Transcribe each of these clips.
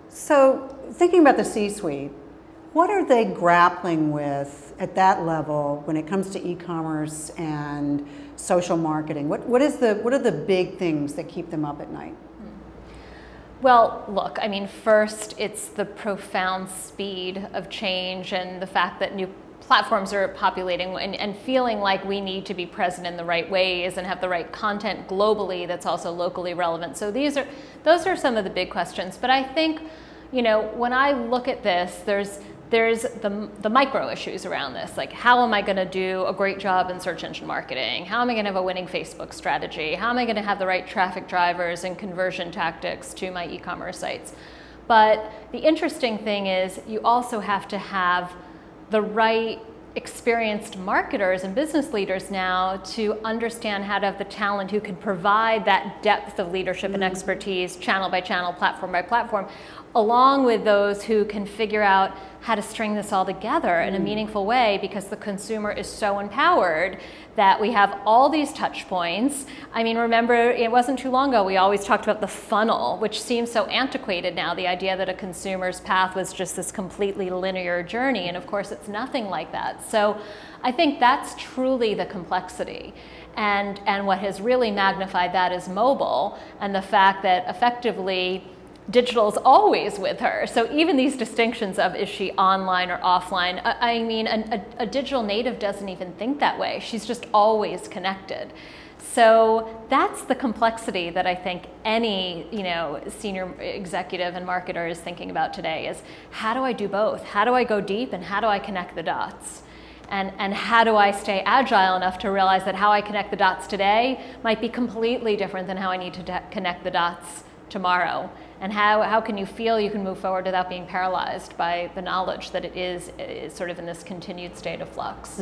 So thinking about the C-suite, what are they grappling with at that level when it comes to e-commerce and social marketing? What are the big things that keep them up at night? Well, look, I mean, first, it's the profound speed of change and the fact that new platforms are populating and feeling like we need to be present in the right ways and have the right content globally that's also locally relevant. So those are some of the big questions. But I think, you know, when I look at this, there's the micro issues around this, like how am I going to do a great job in search engine marketing? How am I going to have a winning Facebook strategy? How am I going to have the right traffic drivers and conversion tactics to my e-commerce sites? But the interesting thing is you also have to have the right experienced marketers and business leaders now to understand how to have the talent who can provide that depth of leadership and expertise, channel by channel, platform by platform, along with those who can figure out how to string this all together in a meaningful way, because the consumer is so empowered that we have all these touch points. I mean, remember, it wasn't too long ago, we always talked about the funnel, which seems so antiquated now, the idea that a consumer's path was just this completely linear journey, and of course it's nothing like that. So I think that's truly the complexity. And what has really magnified that is mobile, and the fact that effectively digital is always with her. So even these distinctions of is she online or offline, I mean, a digital native doesn't even think that way. She's just always connected. So that's the complexity that I think any, you know, senior executive and marketer is thinking about today, is how do I do both? How do I go deep and how do I connect the dots? And how do I stay agile enough to realize that how I connect the dots today might be completely different than how I need to connect the dots tomorrow? And how can you feel you can move forward without being paralyzed by the knowledge that it is sort of in this continued state of flux?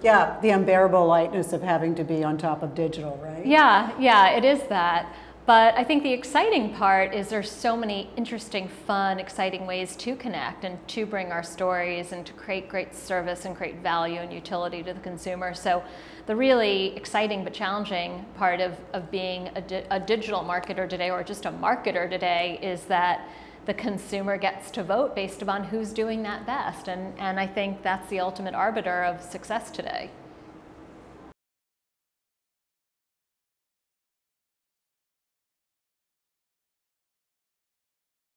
Yeah, the unbearable lightness of having to be on top of digital, right? Yeah, it is that. But I think the exciting part is there's so many interesting, fun, exciting ways to connect and to bring our stories and to create great service and create value and utility to the consumer. So the really exciting but challenging part of being a digital marketer today, or just a marketer today, is that the consumer gets to vote based upon who's doing that best. And I think that's the ultimate arbiter of success today.